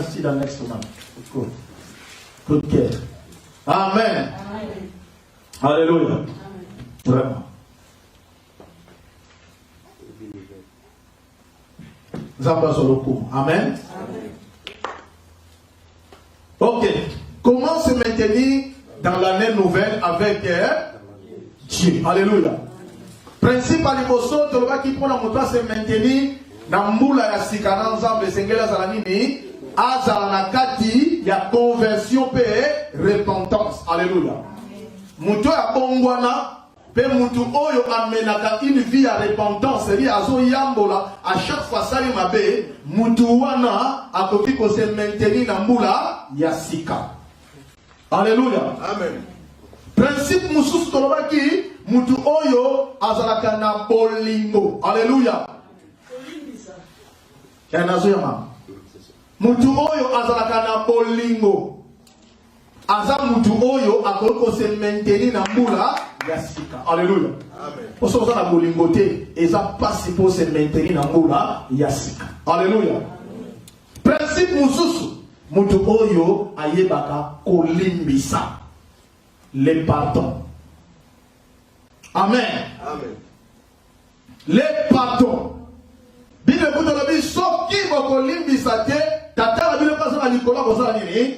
see the next one. Good. Good care. Amen. Alléluia. Vraiment. Amen. Ok. Comment se maintenir dans l'année nouvelle avec Dieu? Alléluia. Principe à l'imposso, tu vois qui prend la moto se maintenir dans moula ya sikana nzambe sengela zalanini azala na kati ya conversion pe repentance. Alléluia. Muto ya bongwana pe mutu oyo amenaka une vie à repentance, c'est-à-dire azo yambola à chaque fois sali mabe mutu wana akoki ko se maintenir na moula ya sika. Alléluia. Amen. Principe mususu tolobaki mutu oyo azalaka na bolingo. Alléluia. Mutu oyo azalaka na bolingo. Aza mutu oyo akoko se maintenir na mbula ya sika. Alléluia. Amen. Poso za na bolingo te eza pasi po se maintenir na mbula ya sika. Alléluia. Principe mususu mutu oyo ayebaka kolimbisa. Les pardons. Amen. Amen. Les pardons. Bile kuto la bi soki boko limbisa te tata la bile paso na likola ko sala nini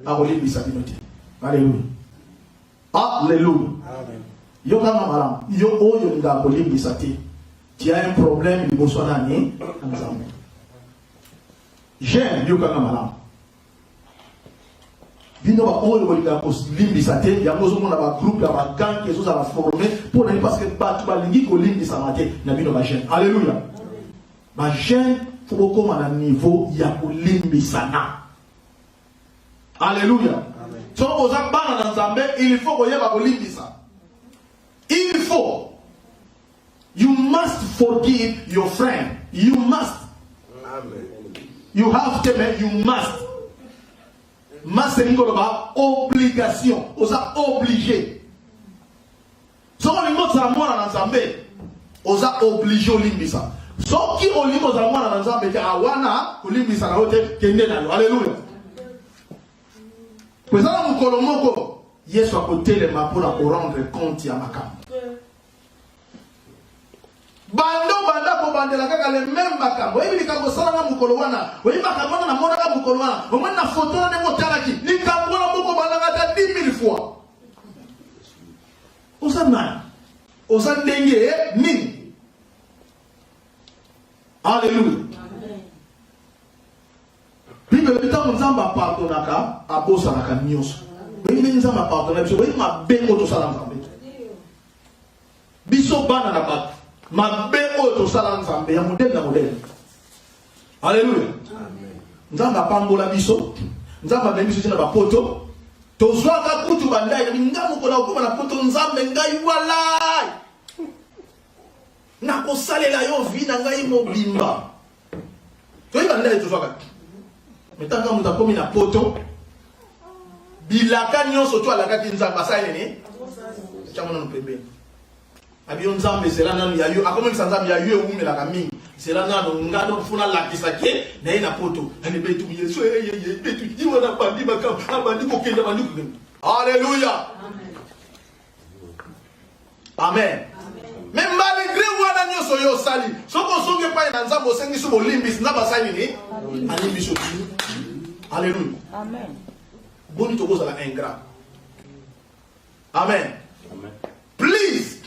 akolimbisa binote. Alléluia. Alléluia. Amen. Yo kama malam yo oyo nga kolimbisa te. Tu as un problème liboso nani nzambe. J'aime yo kama malam. Bino ba oyo bolika ko limbisa te ya mozo mona ba groupe ya ba gang que ça va former pour aller parce que ba tu ba lingi ko limbisa mate na bino ba jeune. Alléluia. Ba jeune faut comme à niveau ya ko limbisa na. Alléluia. So oza bana na nzambe il faut ko yeba ko limbisa. Il faut. You must forgive your friend. You must. Amen. You have to, you must. Masengoloba obligation, osa obligé. So on limite ça moi na nzambe, osa obligé olimbisa. So ki olimo za moi na nzambe ka awana olimbisa na hote kende na yo. Alléluia. Pesa mukolo moko Yesu akotelema pour rendre compte ya makambo. Bando banda ko bandela kaka le même makambo. Ebi likambo sala na mukolo wana. Oyi makambo na mona ka mukolo wana. Omwe na photo na ngo talaki. Likambo na moko banda ngata 10,000 fois. Osana. Osandenge nini? Alléluia. Amen. Bible bita nzamba pardonaka abosa na kanyoso. Oyi nzamba pardonaka biso oyi mabengo to sala nzambe. Biso bana na bato. Ma béo to sala nzambe ya modèle na modèle. Alléluia. Amen. Nzamba pambola biso. Nzamba bengiso na ba poto. To zwaka kutu bandai na ngamu ko na ko na poto nzambe ngai wala. Na ko salela yo vi na ngai mobimba. To bandai to zwaka. Metanga muta komi na poto. Bilaka nyonso to alaka ki nzamba sa nini? Chamona no pembe. Abion nzambe sela nanu ya yo akomo nzambe ya yo umela kamingi sela nanu ngado funa lakisa ke na ina poto ani betu yesu betu yiwa na bandi makam abandi ko kenda bandi ko. Alléluia. Amen. Mais malgré wana nyoso yo sali soko songe pa na nzambo sengi so bolimbis na basali ni ani biso. Alléluia. Amen. Boni to koza la ingrat. Amen. Amen. Please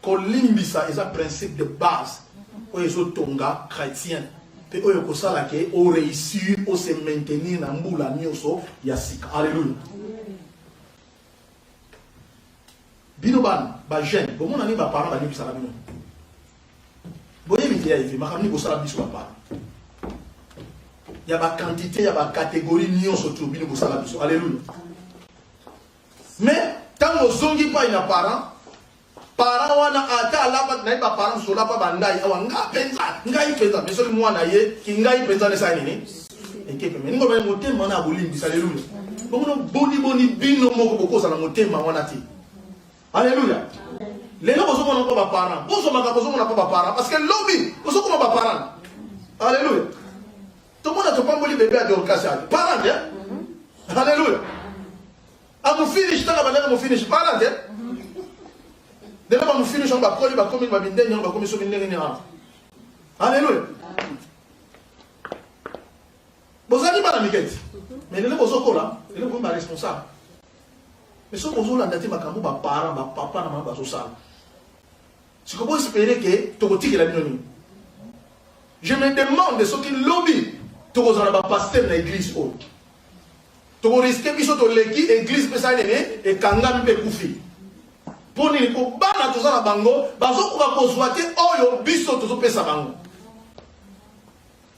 kolimbisa est un principe de base. Oyo tonga chrétien. Pe oyo kosala ke o réussir o se maintenir na mbula nyoso ya sika. Alléluia. Bino ban ba jeune, bo mona ni ba parents ba ni bisala bino. Boye mi ya ifi makamni kosala biso ba. Ya ba quantité, ya ba catégorie nyoso to bino kosala biso. Alléluia. Mais tant ozongi pa ina parents parents wana ata alaba na ba parents sola pa bandai awa ngapenza ngai penza meso mwana ye ki ngai penza ne sa nini ekepe me ngo ba motema na bolimbisa. Alléluia. Bongo boni bino moko bokosa na motema wana ti. Alléluia. Lelo bozo mona ko ba parents bozo maka bozo mona ko ba parents parce que lobby bozo ko ba parents. Alléluia. Tout le monde a pas voulu bébé à Dorcas. Parlant, hein? Alléluia. À mon finish, t'as la mon finish. Parlant, hein? Déjà, mon finish, on va coller, on va comme il va binder, on va comme il se binder. Alléluia. Vous avez pas la miquette. Mais les gens qui sont là, les gens qui sont responsables. Mais ceux qui sont là, ils sont là, parents, papa, maman, ils sont là. Si vous espérez que tu vas la vie. Je me demande de ceux qui lobby, tu vas pasteur dans l'église. Tu vas risquer que l'église peut s'aller et Kangam peut couper. Pour nous, pour bana tous na bango, bazo ko ba kozwate oyo biso to pesa bango.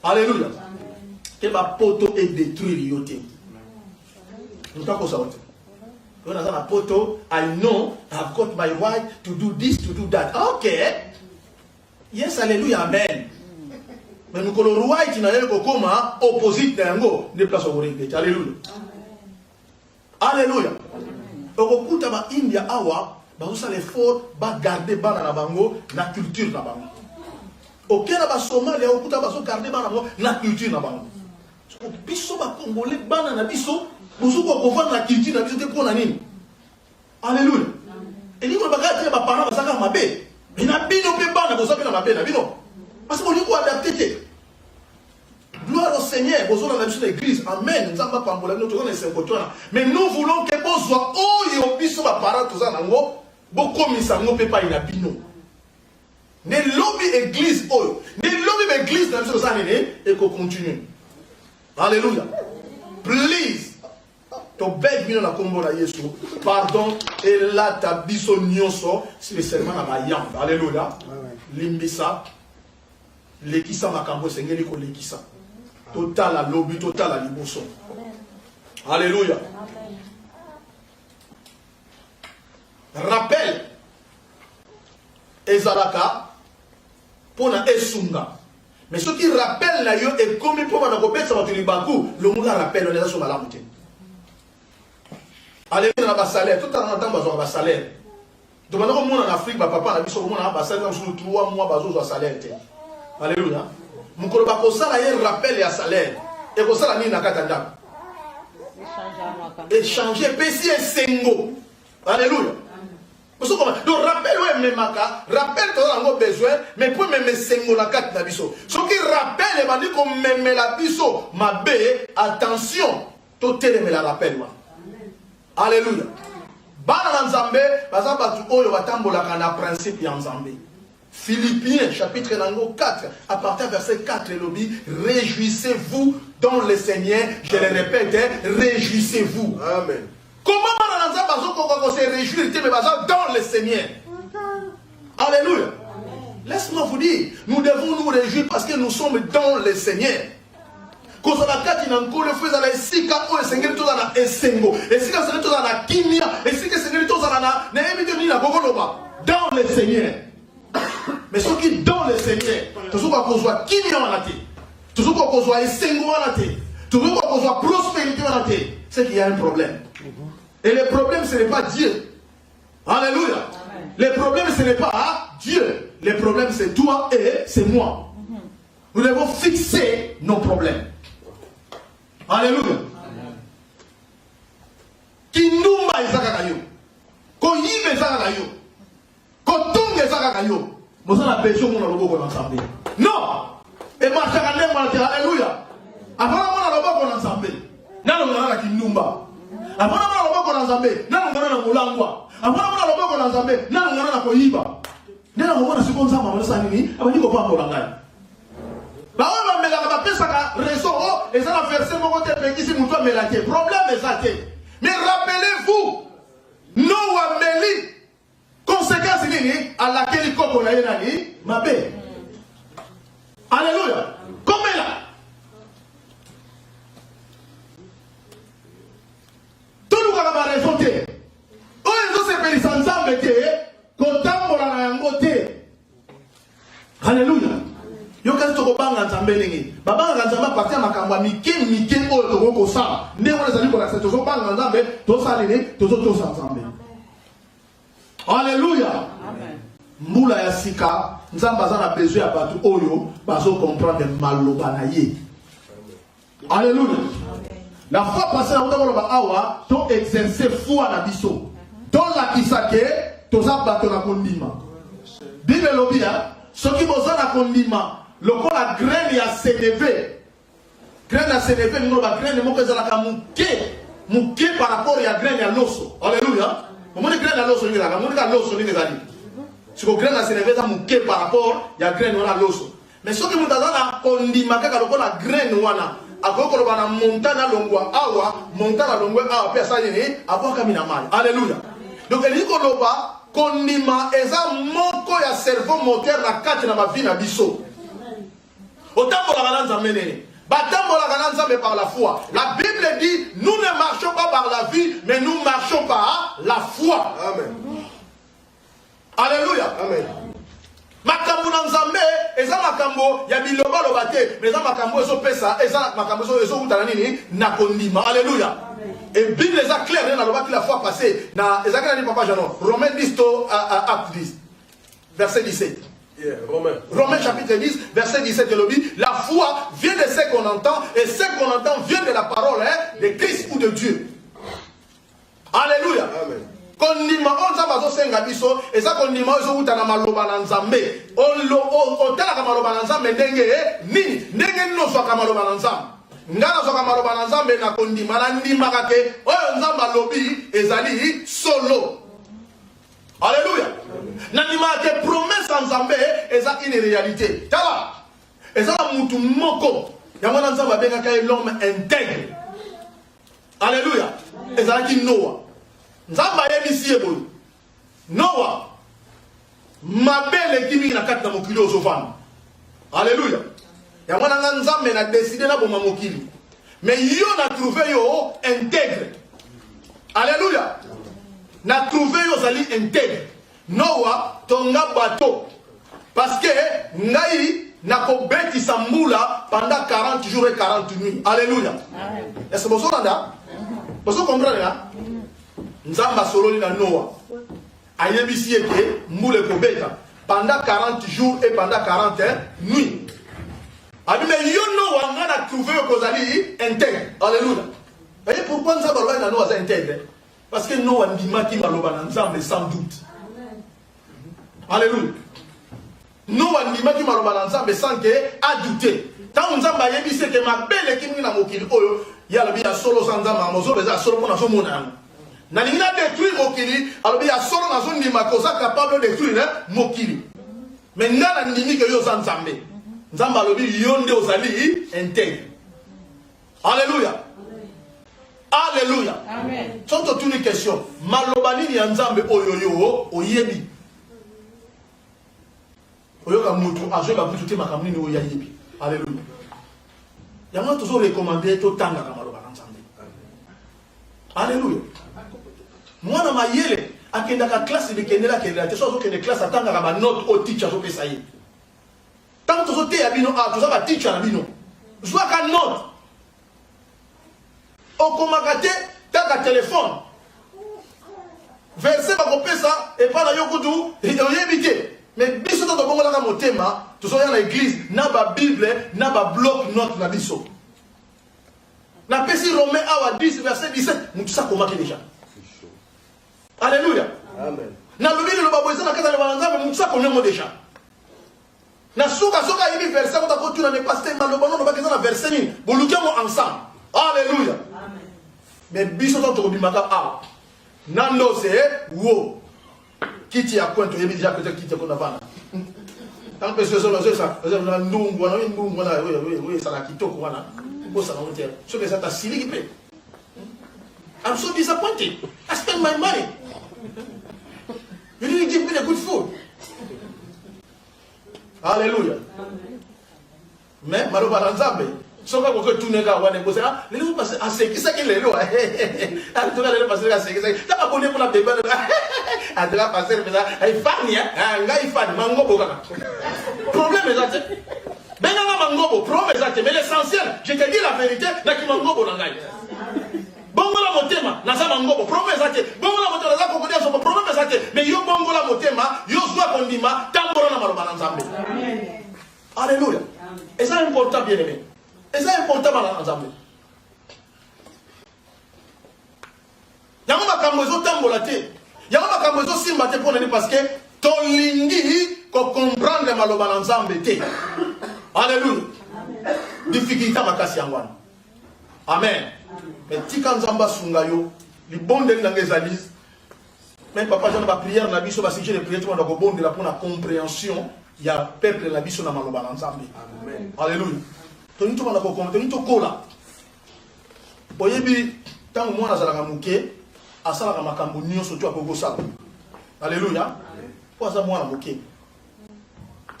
Alléluia. Que ba poto est détruit yote. Nous pas ko saute. When I say a poto, I know I've got my right to do this, to do that. Okay. Yes, hallelujah, amen. Mais nous colons roi qui n'a pas comme opposite d'ango de place au régler. Alléluia. Alléluia. Donc au ba India awa, ba usa l'effort ba garder ba na bango na culture na bango. Ok na ba Somalia au kuta ba so garder ba na culture na bango. So biso ba congolais ba na biso bozo ko vendre la culture na biso te pour na nini. Alléluia. Et ni ko ba ka ba parents ba saka mabe. Ina bino pe ba na ko sa pe na mabe na bino. Parce que vous adapté. Gloire au Seigneur, vous avez l'habitude de l'église. Amen. Mais nous voulons que vous soyez oh yo biso ba parents tous en ango, beaucoup misango pe pa ina bino. Ne lobby église oh, ne lobby église dans ce sens et qu'on continue. Alléluia. Please. To beg bino la combo la Yesu. Pardon et là ta biso nyonso spécialement na ba yam. Alléluia. Limbisa. Lekisa makambo sengeli ko lekisa. Total la lobby, total la liboso. Alléluia. Rappel. Ezalaka. Pona esunga. Mais ce qui rappelle la yo est comme pour na kobetsa batuli baku, le monde rappelle on est sur la montée. Alléluia na ba salaire, tout en entend bazo ba salaire. Donc maintenant on en Afrique ba papa na biso on a ba salaire sur 3 mois bazo zo salaire. Alléluia. Mon koloba ko sala ye rappel ya salaire. Et ko sala ni na katanda. Échanger pesi et sengo. Alléluia. Donc rappel ouais memaka, rappel to ngo besoin, mais pour même sengo na kat na biso. Ce qui rappelle et bandi ko meme la biso, mabe attention, to teleme la rappel wa. Alléluia. Bana nzambe, baza batu oyo batambola kana principe ya nzambe. Philippiens chapitre 4, à partir verset 4, il dit réjouissez-vous dans le Seigneur. Je le répète, réjouissez-vous. Amen. Comment on se réjouir dans le Seigneur? Alléluia. Laisse-moi vous dire, nous devons nous réjouir parce que nous sommes dans le Seigneur. Quand on a quatre le feu dans les six cas, on est dans la esengo, et si on est dans la kimia, et si on est dans le Seigneur. Mais ceux qui dans le Seigneur, toujours qu'on soit kimia en la tête, toujours qu'on soit esengo en la tête, toujours qu'on soit prospérité en la tête, c'est qu'il y a un problème. Et le problème, ce n'est pas Dieu. Alléluia. Le problème, ce n'est pas Dieu. Le problème, c'est toi et c'est moi. Nous devons fixer nos problèmes. Alléluia. Kinumba ezaka kayo. Koyibe ezaka kayo. Kotunga ezaka kayo. Mosala besoin mon loboko na nzambe. Non. Et marchaka ndemba na alléluia. Avant mon loboko na nzambe. Nalo ngana kinumba. Avant mon loboko na nzambe, nalo ngana na mulangwa. Avant mon loboko na nzambe, nalo ngana na koyiba. Nena ngona sikonza mama na nini? Abandi ko pambola ngai. Bah on va mettre la pesa raison et ça va verser mon côté ici mon toi mélanger problème est ça. Mais rappelez-vous nous ameli conséquence nini à laquelle koko na yenani mabe. Alléluia. Comme là. Tout nous va raison té. Oh ils se peli sans ensemble té kotambola na yango té. Alléluia. Yo kasi to banga nzambe ndenge babanga nzambe partir makambo mike oyo to ko sala ndenge wana zali ko la to banga nzambe to salini to nzambe. Alléluia. Amen. Mbula ya sika nzambe azana besoin ya batu oyo bazo comprendre maloba na ye. Alléluia. La fois passée, on a exercé foi na biso. Dans la kisake, toza bato na kondima. Bible lobia, ce qui boza na kondima, loko la graine ya sénévé. Graine ya sénévé, nous la graine moko ezalaka muke par rapport ya graine ya loso. Alléluia. Omoni graine ya loso ni la, omoni ka loso ni ngali. Si ko graine ya sénévé za muke par rapport ya graine wana loso. Mais ce qui mutaza na kondima kaka loko la graine wana. Akoko loba na montana longwa awa, montana longwa awa pe sa nini, abwaka mina mali. Alléluia. Donc eliko loba kondima eza moko ya cerveau moteur na kati na bavi na biso. Otambola kana nzambe nene. Batambola kana nzambe par la foi. La Bible dit nous ne marchons pas par la vie mais nous marchons par la foi. Amen. Alléluia. Amen. Makambo na nzambe eza makambo ya biloba loba te mais eza makambo ezo pesa eza makambo ezo utana nini na kondima. Alléluia. Et Bible est clair dans la fois passée dans papa Jean Romains 10 acte 10 verset 17. Yeah, Romains chapitre 10 verset 17 la foi vient de ce qu'on entend et ce qu'on entend vient de la parole de Christ ou de Dieu. Alléluia. Amen. Kondima onza bazo senga biso eza kondima ozo utana maloba na nzambe otala ka maloba na nzambe ndenge nini no so ka maloba na nzambe ngana so ka maloba na nzambe na kondima na ndima kake oyo nzambe alobi ezali solo. Alléluia. Na ndima ke promesse nzambe eza une réalité. Tala eza mutu moko ya mwana nzambe abenga ka l'homme intègre. Alléluia. Eza ki Noah. Nzamba yebisi yeboyo Noah mabele kimi na kati na mokili ozovana. Alléluia. Ya mwana nga nzambe na décider na boma mokili mais yo na trouver yo intègre. Alléluia. Na trouver yo zali intègre. Noah tonga bateau parce que ngai na kobetisa mbula pendant 40 jours et 40 nuits. Alléluia. Est-ce que vous comprenez là? Nzamba sololi na Noah ayebisi eke mbule kobeta pendant 40 jours et pendant 40 nuits. Abi mais yo Noah ngana trouver kozali intègre. Alléluia. Et pourquoi Nzamba loba na Noah intègre? Parce que Noah ndimaki maloba na Nzambe sans doute. Alléluia. Noah ndimaki maloba na Nzambe sans que a douter. Tant Nzamba ayebisi eke mabele kimi na mokili oyo ya lobi ya solo sans Nzamba mozo beza solo pona so mona. Nalingina détruire mokili alors il y a solo na zone ndima koza capable de détruire mokili mais ngana ndimi ke yo za nzambe nzamba lobi yonde ozali intègre. Alléluia. Alléluia. Amen. Sonto tuni question maloba nini ya nzambe oyoyo oyebi oyoka mutu azoka mutu te makamni ni oyebi. Alléluia. Yango tozo recommander to tanga ka maloba na nzambe. Alléluia. Moi na mayele akenda ka classe de kendela kendela te so zo kende classe atanga ka ba note au teacher zo pesa ye. Tant to zo te ya bino a to za ba teacher na bino. Zo ka note. O komakate ta ka téléphone. Verset ba ko pesa e pa na yokutu e oyebite. Mais biso to bongo la ka motema to zo ya na église na ba bible na ba bloc note na biso. Na pesi Romains awa 10 verset 17 mutu sa komaki déjà. Alléluia. Amen. Na lobili lo baboisa na kata le banzambe mutsa konyo déjà. Na suka yibi verset ko ta ko tuna ne pasteur malobono no bakeza na verset ni bolukia mo ensemble. Alléluia. Amen. Mais biso to ko bimaka a. Nando se wo. Kiti ya kwento yebi déjà peut-être kiti ko na vana. Tant que ce sont ça, na ndungu na we ça la kitoko wana. Ko ça na ontia. So que ça ta sili ki I'm so disappointed. I spent my money. You didn't give me the good food. Alléluia. Mais maloba na nzambe. Soka ko tourner ka wana ko ça. Les gens passent à ce qui ça qui les lois. Ah tu vas les passer à ce qui ça. Tu vas abonner pour la bébé. Ah tu vas passer mais ça ay fani ah ngai fani mango boka. Problème exact. Benga mango problème exact mais l'essentiel, je te dis la vérité, na ki mango na ngai. Bongola motema nazama ngobo promesse ate bongola motema nazama kokodia so promesse ate mais yo bongola motema yo zwa kondima tambora na maloba na nzambe. Amen. Alléluia. Et ça important bien aimé. Et c'est important dans l'ensemble. Il y a un makambo tambolate. Il y a un makambo simbate pour nous parce que ton lingi ko comprendre maloba l'ensemble te. Alléluia. Difficulté makasi yangwana. Amen. Mais tika nzamba sungayo, li bonde na ngezalize. Même papa Jean va prière na biso ba sujet de prière tout monde ko bonde la pour la compréhension, il y a peuple na biso na maloba l'ensemble. Amen. Alléluia. Toni to na ko comprendre, toni to kola. Boyebi tant mwana zalaka muke, asala makambo nyonso to akoko sala. Alléluia. Pour ça mwana muke.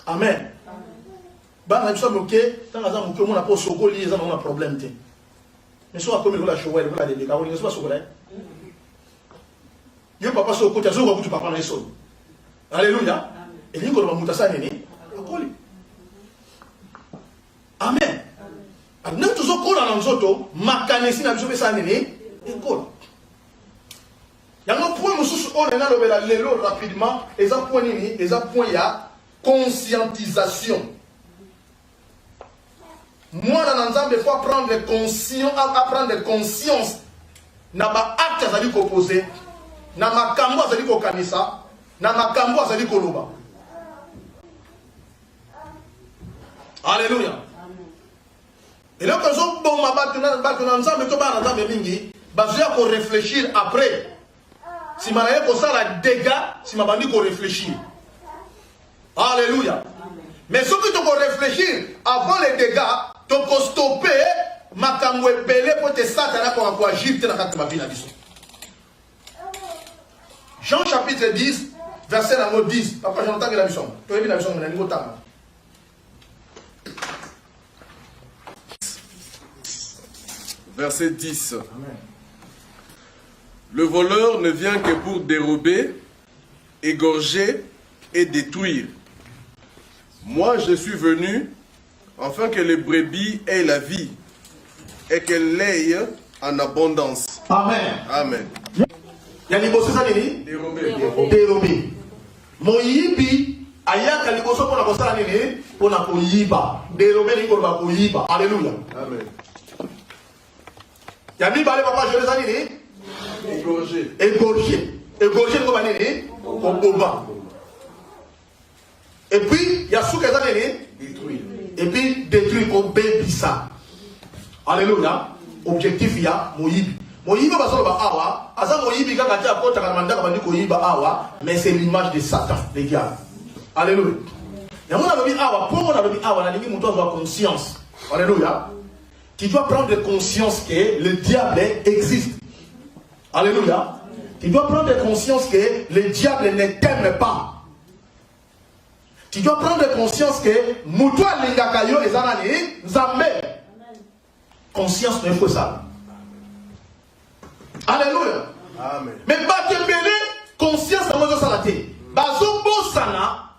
Amen. Bana biso muke, tant aza muke mona po sokoli eza na problème te. Mais soit comme il la chouette, il la délicat, il ne soit pas souverain. Il papa so côté zo ko tu papa na eso. Alléluia. Et ni ko ba mutasa nini? Akoli. Amen. Nous toujours kola na nzoto, makanesi na biso pesa nini? Ekola. Yango point mususu on na lobela lelo rapidement, eza point nini? Eza point ya conscientisation. Moi, dans l'ensemble, il faut prendre conscience. Na ba acte azali ko poser, na makambo azali ko kanisa, na makambo azali ko loba. Alléluia. Et là, quand on bon ma battu dans ensemble, to ba ensemble mingi, bazoya ko réfléchir après. Si manaye ko ça la dégâts, si ma bandi ko réfléchir. Alléluia. Mais ce que tu peux réfléchir avant les dégâts, tu peux stopper makambo epele pour te satana pour agir dans la vie na biso. Jean chapitre 10 verset 10. Papa j'entends que la biso. Tu as vu la biso na niveau tanga. Verset 10. Amen. Le voleur ne vient que pour dérober, égorger et détruire. Moi, je suis venu afin que les brebis aient la vie et qu'elles l'aient en abondance. Amen. Amen. Dérober. Moyibi ayaka liboso pour la kosala nini pour na koyiba. Dérober ni ko ba koyiba. Alléluia. Amen. Yami balé papa je les a nini? Égorger. Égorger ko ba nini? Ko boba. Et puis, il y a sous que ça détruire. Et puis, détruire comme bébisa. Alléluia. Objectif, il y a Moïbi. Moïbi, va se awa. Asa Moïbi, quand il y a un Karamanda, awa. Mais c'est l'image de Satan, les diables. Alléluia. Il y a un awa. Pour mon avis, awa, la limite, doit conscience. Alléluia. Tu dois prendre conscience que le diable existe. Alléluia. Tu dois prendre conscience que le diable ne t'aime pas. Tu dois prendre conscience que Moutoua Lingakayo et Zanani, Zambé. Conscience ne faut ça. Alléluia. Amen. Mais Batembele, conscience à moi de salaté. Bazo Bosana,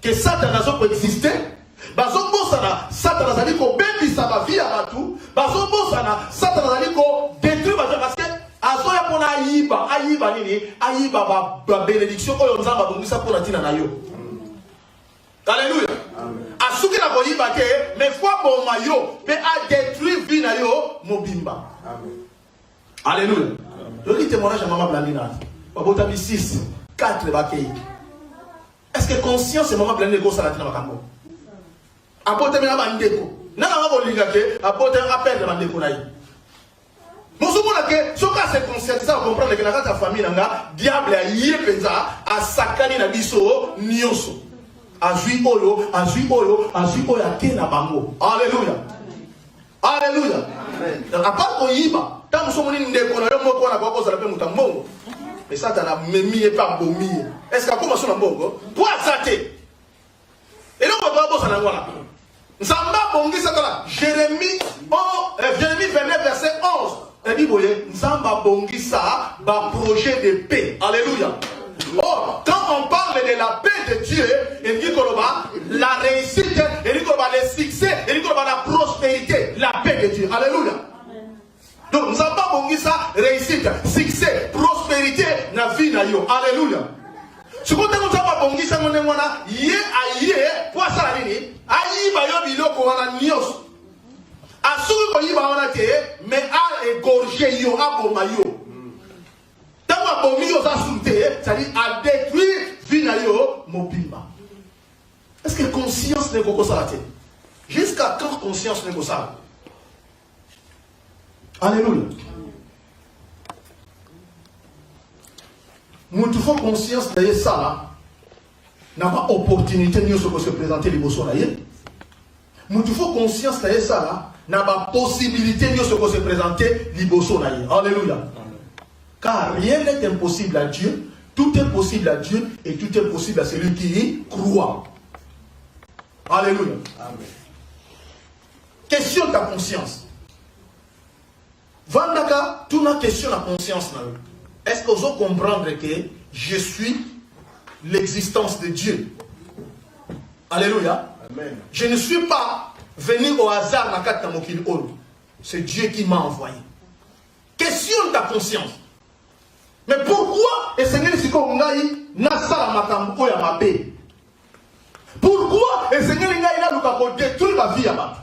que Satan peut exister. Bazo Bosana, Satan a dit qu'on bénit sa vie à tout. Bazo Bosana, Satan a dit qu'on détruit parce que Azoya pour Aïba nini, Aïba ba bénédiction, Oyonzamba, donc ça pour la tina na yo. Alléluia. Asuki na koyiba te, mais fois bon mayo, mais a détruit vie na yo mobimba. Alléluia. Je dis témoignage à maman Blandina. Babotami 6, 4 bakei. Est-ce que conscience et maman Blandina ko salatina makambo? Abotami na bandeko. Na na ko linga ke, abotami appel de bandeko na yi. Mosumona ke soka se conscientiser à comprendre que na ta famille nga diable a yepeza a sakani na biso nyonso. Azui oyo, akena bango. Alléluia. Alléluia. À part koyiba, tant que somoni ndeko na yo moko na bako za pe mutambo. Mais ça t'a memi et pas bomi. Est-ce que comment son mbongo? Pour azaté. Et là on va bosser na ngwana. Nzamba bongi sakala. Jérémie 29 verset 11. Et dit boye, Nzamba bongi sa ba projet de paix. Alléluia. Or, quand on parle de la paix de Dieu, il dit que la réussite, il dit que le succès, il dit que la prospérité, la paix de Dieu. Alléluia. Donc, nous n'avons pas bon ça, réussite, succès, prospérité, na vie na yo. Alléluia. Ce que nous n'avons pas bon ça, nous avons yé, pour ça, aïe, ba yo biloko wana nyos. Asuri koyiba wana te, mais a égorgé yo, a boma yo. Tant a bomi yo sa soute, c'est-à-dire a détruit vina yo mobimba. Est-ce que conscience n'est pas ça? Jusqu'à quand conscience n'est pas ça? Alléluia. Nous devons conscience de ça là. N'a pas opportunité de se présenter les bossons là. Nous devons conscience de ça là. N'a pas possibilité de se présenter les bossons là. Alléluia. Car rien n'est impossible à Dieu. Tout est possible à Dieu et tout est possible à celui qui y croit. Alléluia. Amen. Question de ta conscience. Vandaka, tout la question de la conscience. Est-ce que vous comprendre que je suis l'existence de Dieu? Alléluia. Amen. Je ne suis pas venu au hasard dans quatre Tamokil Ol. C'est Dieu qui m'a envoyé. Question de ta conscience. Mais pourquoi le Seigneur n'a pas makambo ya mabe? Pourquoi le Seigneur n'a détruire la vie à mabe?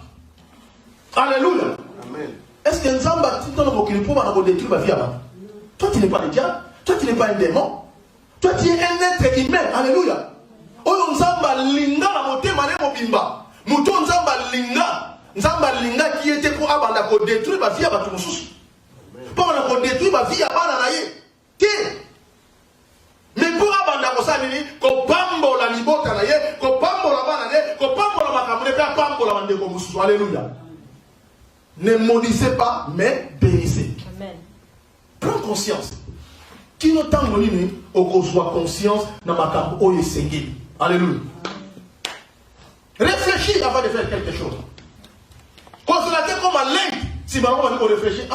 Alléluia. Amen. Est-ce que nous avons détruire la vie à mabe? Toi tu n'es pas le diable, toi tu n'es pas un démon, toi tu es un être humain. Alléluia. Oyo nzamba linga na motema ne mobimba. Muto nzamba linga qui était pour abanda ko détruire la vie à batu mususu. Pour na ko détruire la vie à bana na ye. Mais pour abanda ko salini ko pambola libota na ye, ko pambola bana ne, ko pambola makamune ka pambola bande ko mususu. Alléluia. Ne maudissez pas, mais bénissez. Amen. Prends conscience. Qui nous t'a donné au soit conscience dans ma camp au Seigneur. Alléluia. Réfléchis avant de faire quelque chose. Consolate comme un link. Si maman on réfléchit,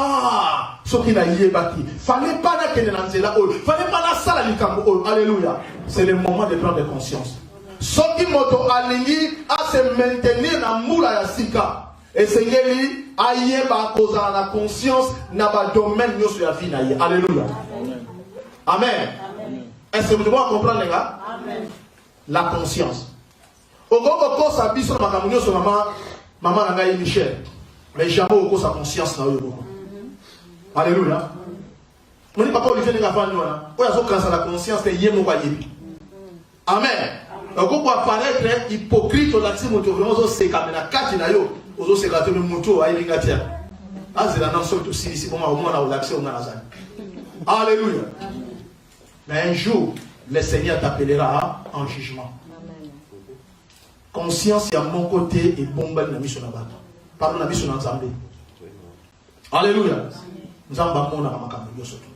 ce qui n'a yé bâti. Fallait pas na kene na nzela oyo. Fallait pas na sala likambo oyo. Alléluia. C'est le moment de prendre conscience. Ce qui moto alingi à se maintenir dans moula ya sika. Et Seigneur aïe ba koza na conscience na ba domaine nyo sur la vie na yé. Alléluia. Amen. Est-ce que vous devez comprendre les gars? Amen. La conscience. Au grand sa biso na makamunyo sur maman na ngai Michel. Mais jamais au sa conscience na yo. Alléluia. On dit papa Olivier nga fanyo na. O ya so kansa la conscience te yemo kwa yebi. Amen. Au grand apparaître hypocrite au laxi moto vraiment so se kamena kati na yo. Ozo se gato le moto ayi ngatia. Azela na so to si bon au moins na laxi on na zani. Alléluia. Mais un jour, le Seigneur t'appellera en jugement. Amen. Conscience est à mon côté et bomba na mission na bata. Pardon na mission na Nzambe. Alléluia. Nzamba mona makambo yosoto.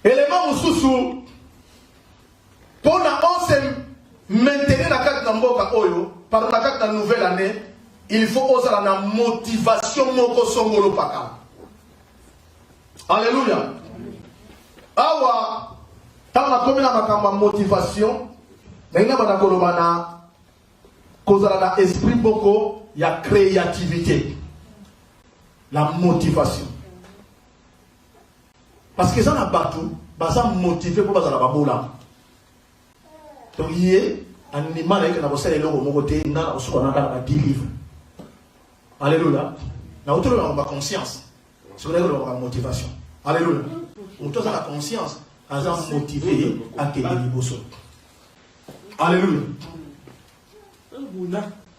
Élément mususu pour na on se maintenir la carte mboka oyo par la carte de nouvelle année, il faut oser la motivation moko songolo paka. Alléluia. Awa, tant la commune a ma motivation, mais il y a un kozala na esprit boko, il y a créativité, la motivation. Parce que ça n'a pas tout, ça motivé pour ça la baboula. Donc il y a un animal qui n'a pas celle là au côté, n'a pas ce qu'on a 10 livres. Alléluia. Na autour de la conscience, c'est la motivation. Alléluia. On a la conscience, à motivé à tenir les bossos. Alléluia.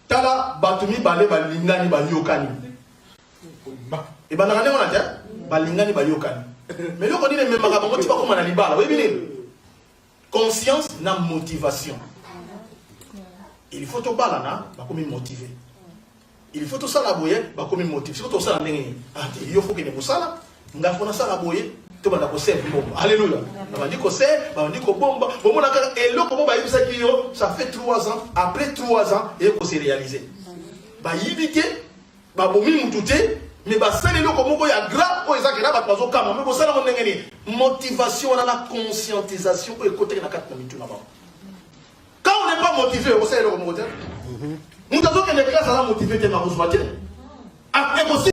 Tala batumi balé balingani bayokani. Et ben regardez on a dit balingani bayokani. Mais là on dit même magabango tu pas comment on a libala. Oui bien. Conscience na motivation. Il faut to balana ba comme motivé. Il faut to ça la boye ba comme motivé. Si to ça la ndenge. Il faut que ne musala ngafona ça la boye. Alléluia. Ça fait 3 ans. Après 3 ans, il faut se réaliser. Mais motivation, on a la conscientisation. Quand on n'est pas motivé, vous savez le moteur. Nous avons que les classes à la motivité dans vos matières. Après, vous aussi,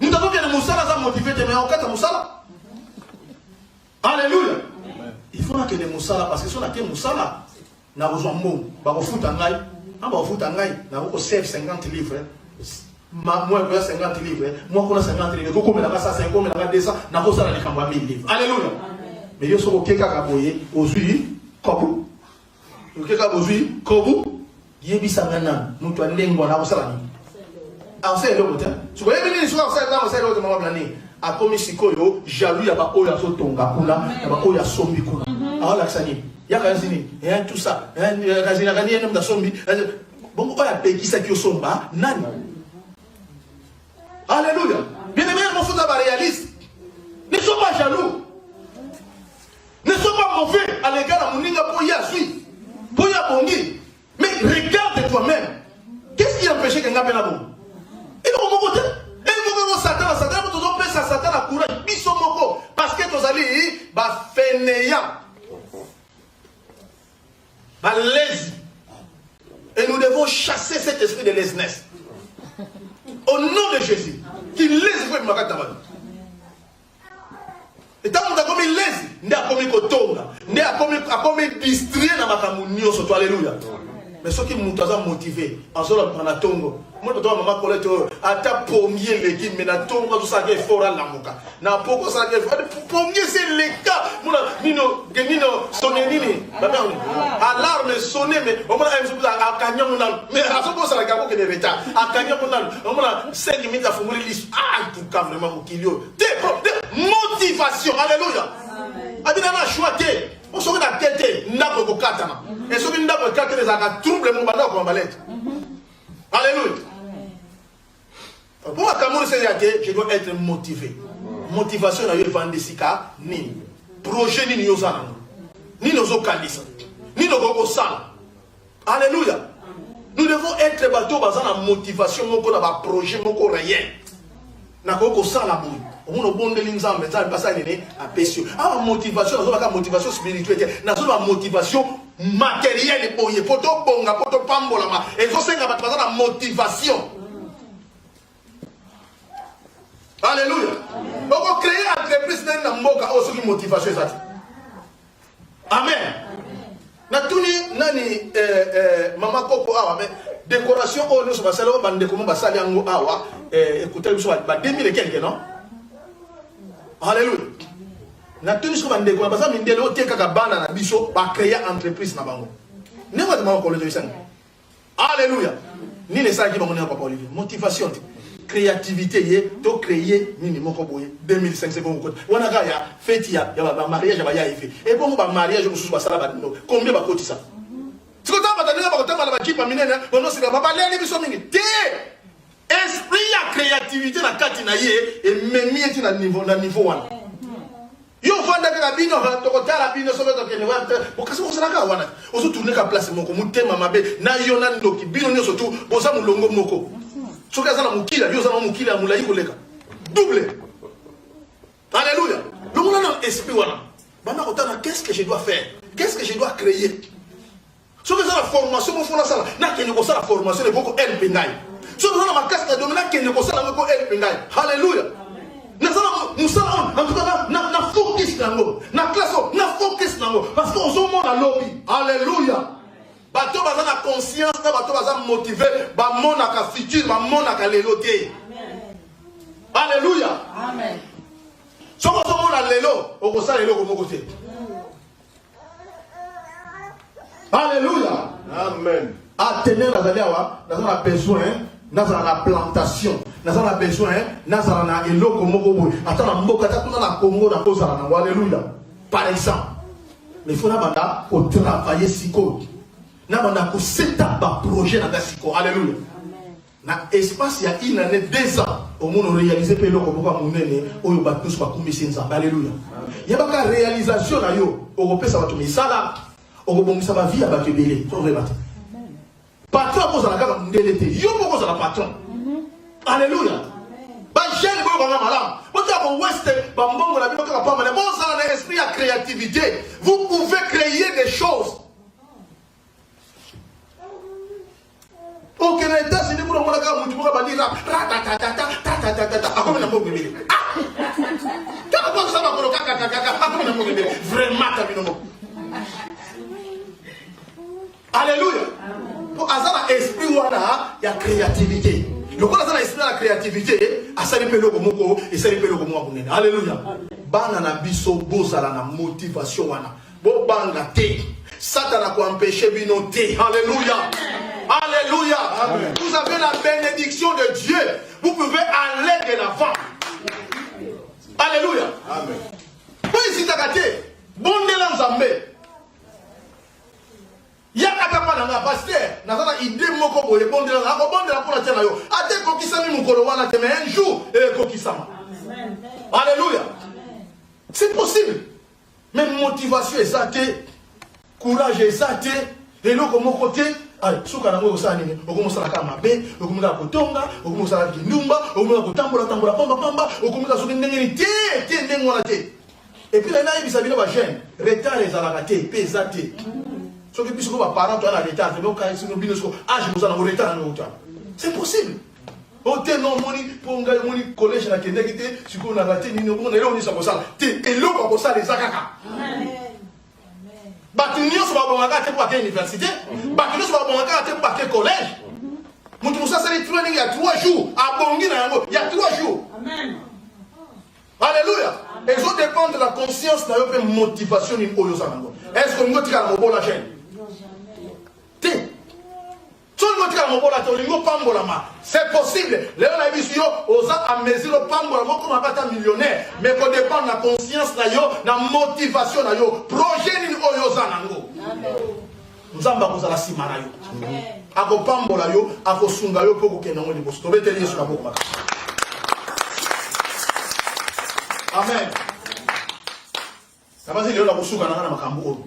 nous avons que les moussala sont motivés, mais en cas de moussala. Alléluia. Il faut que les moussala, parce que si on a que moussala, on a besoin de mots. On va foutre un aïe, ah bah vous t'engages, on save 50 livres. Moi, je 50 livres. Moi, je 50 livres. Comme on a 5, comme on a 200, on a 1000 livres. Alléluia. Mais je suis au Keka Kaboye, au Zui, Kobu. Au Keka Bozui, Kobu. Yebi Sangana, nous t'en lengo na osala ni. Ah, c'est le côté. Tu vois, même si on sait l'autre moment blani. A komi sikoyo, jaloux ya ba oya so tonga kuna, ya ba oya sombi kuna. Ah, la sani. Ya kazini, et tout ça. Kazini na kani na sombi. Bon, oya peki sa ki somba, nani? Alléluia. Bien aimé, mon frère d'abord réaliste. Ne sois pas jaloux. Ne sois pas mauvais à l'égard de mon ninga pour y assurer. Pour y abonner. Mais regarde toi-même. Qu'est-ce qui empêche qu'un gars peine à bon? Et au moment où et vous Satan, vous avez fait Satan à courage. Bisomoko. Parce que vous allez, bah, fainéant. Bah, lazy. Et nous devons chasser cet esprit de laziness. Au nom de Jésus. Qui laisse vous me raconter. Et tant que vous avez lazy, vous avez kotonga, vous avez distraire dans ma communion surtout alléluia. Mais ceux qui m'ont motivé, en solo prendre tongo. Moi je dois maman collecte à ta pommier l'équipe mais na tongo tout ça qui est fort à l'amoka. Na poko ça qui est fort. Pommier c'est le cas. Moi nino sonner nini. Alarme sonner mais on m'a un peu à cagnon mon mais à ce moment ça la gabo que des retard. À cagnon mon on m'a 5 minutes à fumer liste. Ah tout cas vraiment mon kilio. Motivation. Alléluia. Abinana choité. On se regarde la tête, n'a pas de katana. Et ce qui n'a pas de katana, ça a trouble mon bandage comme balette. Alléluia. Pour moi, je dois être motivé. Motivation à vendre sika, ni projet ni yozana, ni nos okalisa, ni nos gogosala. Alléluia. Nous devons être bateau basant la motivation, mon projet, mon réel. Na koko sala boy. On a bon de l'inzambe, ça passe à l'année à pécio. Ah, motivation, nous avons la motivation spirituelle, nous avons la motivation matérielle pour y poto bonga, poto pambolama. Et ça c'est la motivation. Alléluia. Donc on crée une entreprise dans le moka aussi une motivation ça. Amen. Na tuni nani mama koko awa mais décoration oh nous sommes salon bande comment basali yango awa écoutez nous sommes 2000 et quelques non. Alléluia. Na tuni sommes bande comment basali ndelo tekaka bana na biso ba créer entreprise na bango. Ne va demander encore le dessin. Alléluia. Ni les sages qui vont papa Olivier. Motivation, créativité yé to créer nini moko boye 2005 c'est bon côté. Wana ga ya fête ya ba mariage ba ya ife. Et bon ba mariage mususu ba sala ba no. Combien ba koti ça? Tu connais pas batana ba kotama ba kipa minene bono sika ba ba leli biso mingi. Té esprit ya créativité na kati na yé et memi eti na niveau wana. Yo vanda ka bino to kotala bino so beto kene wa bo kasi mo sala ka wana. Ozo tourner ka place moko mutema mabe na yo na ndoki bino nyoso tu boza mulongo moko. Soki aza na mokila, yo aza na mokila mulai koleka. Double. Alléluia. Donc on a un esprit wana. Bana kotana qu'est-ce que je dois faire? Qu'est-ce que je dois créer? Soki aza la formation mo fona sala, na kene ko sala formation le boko el pengai. Soki aza na makasi na domina kene ko sala boko el pengai. Alléluia. Na sala musala en tout cas na focus nango. Na classe na focus nango parce que on se monte à lobby. Alléluia. Bato baza na conscience na bato baza motivé ba mona ka futur ba mona ka lelo te. Alléluia. Amen. Soko so mona lelo o ko sa lelo ko moko te. Alléluia. Amen. Attener la zaliawa, nous avons besoin nous avons la plantation, nous avons besoin nous avons na eloko moko boy. Attends na mboka ta tuna na Congo na ko sala na alléluia. Par exemple, mais il faut na banda au travailler siko. Na banda ko seta ba projet na siko. Alléluia. Na espace il y a une année 2 ans au monde réaliser pe loko boka munene oyo ba tous ba kumisi nzamba. Alléluia. Ya ba ka réalisation na yo o ko pesa bato misala o ko bongisa ba vie ba kebele. To vrai bato. Patron pose la kaka mundele te. Yo pose la patron. Alléluia. Ba jeune bo ba malam. Bota ko west ba mbongo la bino kaka pa mane. Bon ça un esprit à créativité. Vous pouvez créer des choses. Ok, na état c'est pour moi ka mutu ko ba dire ta ako na mbongo bibili. Ta ko ça ba ko kaka ako na mbongo bibili. Vraiment ta bino. Alléluia. azana esprit wana ya créativité. Le quoi azana esprit la créativité, asali pe loko moko et sali pe loko moko munene. Alléluia. Bana na biso bozala na motivation wana. Bo banga te. Satan a quoi empêcher bino te. Alléluia. Alléluia. Amen. Vous avez la bénédiction de Dieu. Vous pouvez aller de l'avant. Alléluia. Amen. Pour ici takate, bondela nzambe. Yaka papa na pasteur, nazana idée moko boye bondela na ko bondela pour la tena yo. Ate ko kisami mukolo wana te mais un jour ko kisama. Amen. Alléluia. C'est possible. Même motivation est ça, courage est ça, et l'autre moko te. Allez, souka na ngo sa nini, okomosa la kama be, okomosa la kotonga, okomosa la kindumba, okomosa kotambola tambola pamba, okomosa soki ndenge te ndenge wana te. Et puis là il bisabino ba jeune, retard les alakate, pesa te. Soki biso ba parents to na retard, donc quand ils bino so âge moza na retard na retard. C'est possible. Ote non moni ponga moni collège na kendeki te, siko na raté nini on est on sa kosala. Te eloko kosala ezakaka. Amen. Batunio so ba bonga te pour à université, batunio so ba bonga te pour à collège. Mutu musa sali training il y a 3 jours, à bongi na yango, il y a 3 jours. Amen. Alléluia. Et ça dépend de la conscience na yo pe motivation ni oyo sango. Est-ce que ngoti ka mo la chaîne? Te c'est possible. Les gens ont à mesure de millionnaire, mais qu'on dépend de la conscience, de la motivation, projet ni oyozanango. Nous avons la simana yo. Ako pambola yo, ako sunga yo poko kenango ni bosto. Beteli sur la boka. Amen. Ça va dire le la bosuka na makambo.